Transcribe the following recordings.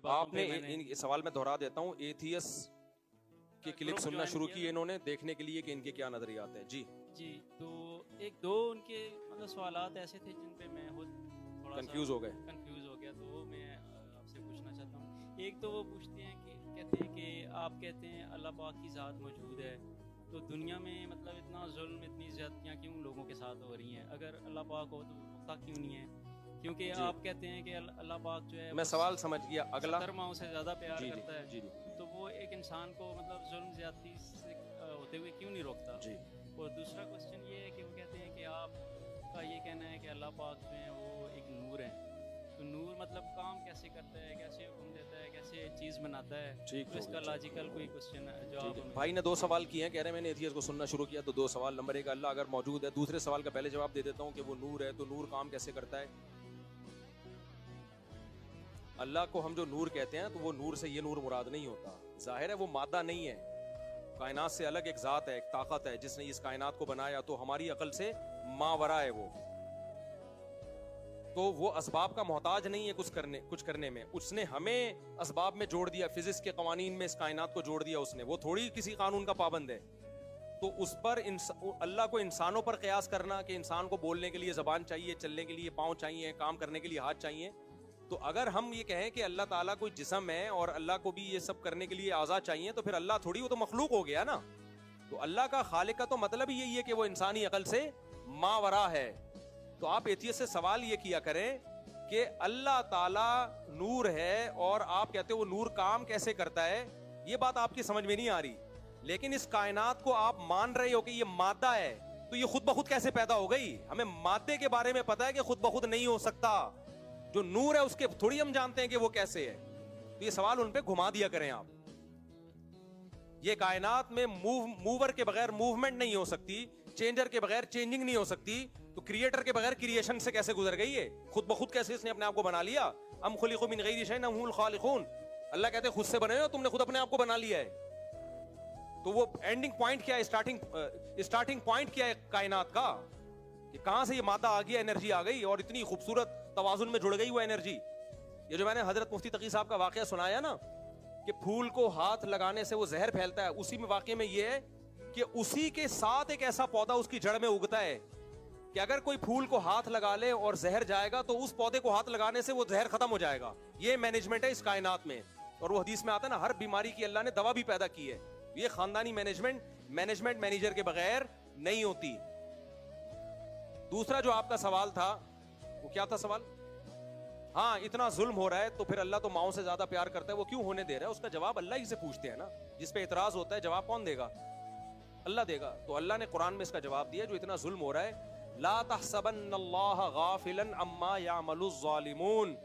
باتوں آپ پہ نے ان سوال میں دہرا دیتا ہوں، ایتھیس کی کلپ سننا شروع کی انہوں نے دیکھنے کے لیے کہ ان کے کیا نظریات ہیں. جی تو ایک دو ان کے مطلب سوالات ایسے تھے جن پہ میں خود تھوڑا کنفیوز ہو گئے. کنفیوز ہو گیا، تو وہ میں آپ سے پوچھنا چاہتا ہوں. ایک تو وہ پوچھتے ہیں کہ کہتے ہیں کہ آپ کہتے ہیں اللہ پاک کی ذات موجود ہے، تو دنیا میں مطلب اتنا ظلم اتنی زیادتیاں کیوں لوگوں کے ساتھ ہو رہی ہیں؟ اگر اللہ پاک ہو تو ہوتا کیوں نہیں ہے؟ کیونکہ آپ کہتے ہیں کہ اللہ پاک جو ہے میں سوال سمجھ گیا. اگلا 70 ماؤں سے زیادہ پیار کرتا ہے، جی تو وہ ایک انسان کو مطلب ظلم زیادتی سے ہوتے ہوئے کیوں نہیں روکتا؟ جی. اور دوسرا کوشچن یہ ہے کہ وہ کہتے ہیں کہ آپ کا یہ کہنا ہے کہ اللہ پاک جو ہے وہ ایک نور ہے، تو نور مطلب کام کیسے کرتا ہے، کیسے حکم دیتا ہے، کیسے چیز بناتا ہے؟ تو اس کا لاجیکل کوئی کوشچن جواب. بھائی نے 2 سوال کیے ہیں، کہہ رہے ہیں میں نے ایتھیس کو سننا شروع کیا تو 2 سوال. نمبر 1 اللہ اگر موجود ہے. دوسرے سوال کا پہلے جواب دے دیتا ہوں کہ وہ نور ہے تو نور کام کیسے کرتا ہے؟ اللہ کو ہم جو نور کہتے ہیں تو وہ نور سے یہ نور مراد نہیں ہوتا. ظاہر ہے وہ مادہ نہیں ہے، کائنات سے الگ ایک ذات ہے، ایک طاقت ہے جس نے اس کائنات کو بنایا، تو ہماری عقل سے ماورا ہے وہ. تو وہ اسباب کا محتاج نہیں ہے کچھ کرنے میں. اس نے ہمیں اسباب میں جوڑ دیا، فزکس کے قوانین میں اس کائنات کو جوڑ دیا اس نے. وہ تھوڑی کسی قانون کا پابند ہے. تو اس پر اللہ کو انسانوں پر قیاس کرنا کہ انسان کو بولنے کے لیے زبان چاہیے، چلنے کے لیے پاؤں چاہیے، کام کرنے کے لیے ہاتھ چاہیے، تو اگر ہم یہ کہیں کہ اللہ تعالیٰ کوئی جسم ہے اور اللہ کو بھی یہ سب کرنے کے لیے اعضاء چاہیے، تو پھر اللہ تھوڑی، وہ تو مخلوق ہو گیا نا. تو اللہ کا خالق کا تو مطلب ہی یہی ہے کہ وہ انسانی عقل سے ماورا ہے. تو آپ ایتھیس سے سوال یہ کیا کریں کہ اللہ تعالیٰ نور ہے اور آپ کہتے ہو وہ نور کام کیسے کرتا ہے. یہ بات آپ کی سمجھ میں نہیں آ رہی. لیکن اس کائنات کو آپ مان رہے ہو کہ یہ مادہ ہے، تو یہ خود بخود کیسے پیدا ہو گئی؟ ہمیں مادے کے بارے میں پتا ہے کہ خود بخود نہیں ہو سکتا. جو نور ہے اس کے تھوڑی ہم جانتے ہیں کہ وہ کیسے ہے. تو یہ سوال ان پہ گھما دیا کریں آپ. یہ کائنات میں موور کے بغیر موومنٹ نہیں ہو سکتی، چینجر کے بغیر چینجنگ نہیں ہو سکتی، تو کریٹر کے بغیر کریشن سے کیسے گزر گئی ہے؟ خود بخود کیسے اس نے اپنے آپ کو بنا لیا؟ ام خلقوا من غیر شیء ام هم الخالقون. اللہ کہتے ہیں خود سے بنے ہو، تم نے خود اپنے آپ کو بنا لیا ہے. تو وہ اینڈنگ پوائنٹ کیا ہے، اسٹارٹنگ پوائنٹ کیا ہے کائنات کا، کہ کہاں سے یہ مادہ آ گیا، انرجی آ گئی اور اتنی خوبصورت توازن میں جڑ گئی وہ انرجی. یہ جو میں نے حضرت مفتی تقی صاحب کا واقعہ سنایا نا کہ پھول کو ہاتھ لگانے سے وہ زہر پھیلتا ہے، اسی میں واقعے میں یہ ہے کہ اسی کے ساتھ ایک ایسا پودا اس کی جڑ میں اگتا ہے کہ اگر کوئی پھول کو ہاتھ لگا لے اور زہر جائے گا تو اس پودے کو ہاتھ لگانے سے وہ زہر ختم ہو جائے گا. یہ مینجمنٹ ہے اس کائنات میں. اور وہ حدیث میں آتا ہے نا، ہر بیماری کی اللہ نے دوا بھی پیدا کی ہے. یہ خاندانی مینجمنٹ مینیجر کے بغیر نہیں ہوتی. دوسرا جو آپ کا سوال تھا وہ کیا تھا سوال؟ ہاں اتنا ظلم ہو رہا ہے تو پھر اللہ تو ماؤں سے زیادہ پیار کرتا ہے، وہ کیوں ہونے دے رہا ہے؟ اس کا جواب اللہ ہی سے پوچھتے ہیں نا. جس پہ اعتراض ہوتا ہے جواب کون دے گا؟ اللہ دے گا. تو اللہ نے قرآن میں اس کا جواب دیا، جو اتنا ظلم ہو رہا ہے، لا تحسبن اللہ غافلا عما يعمل الظالمون.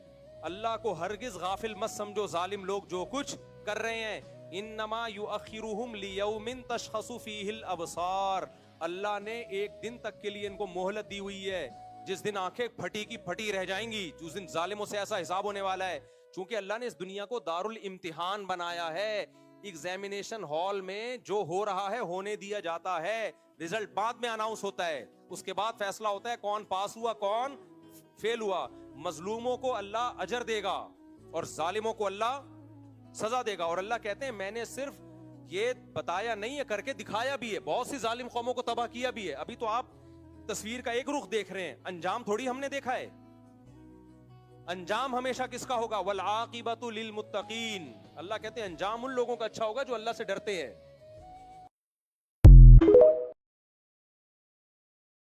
اللہ کو ہرگز غافل مت سمجھو ظالم لوگ جو کچھ کر رہے ہیں. انما یؤخرهم لیوم تشخص فیہ الابصار. اللہ نے ایک دن تک کے لیے ان کو مہلت دی ہوئی ہے، جس دن آنکھیں پھٹی کی پھٹی رہ جائیں گی، جس دن ظالموں سے ایسا حساب ہونے والا ہے. چونکہ اللہ نے اس دنیا کو دار الامتحان بنایا ہے. ایگزامینیشن ہال میں جو ہو رہا ہے ہونے دیا جاتا ہے، رزلٹ بعد میں اناؤنس ہوتا ہے، اس کے بعد فیصلہ ہوتا ہے کون پاس ہوا کون فیل ہوا. مظلوموں کو اللہ اجر دے گا اور ظالموں کو اللہ سزا دے گا. اور اللہ کہتے ہیں میں نے صرف یہ بتایا نہیں ہے، کر کے دکھایا بھی ہے. بہت سی ظالم قوموں کو تباہ کیا بھی ہے. ابھی تو آپ تصویر کا ایک رخ دیکھ رہے ہیں، انجام تھوڑی ہم نے دیکھا ہے. انجام ہمیشہ کس کا ہوگا؟ والعاقبۃ للمتقین. اللہ کہتے ہیں انجام ان لوگوں کا اچھا ہوگا جو اللہ سے ڈرتے ہیں.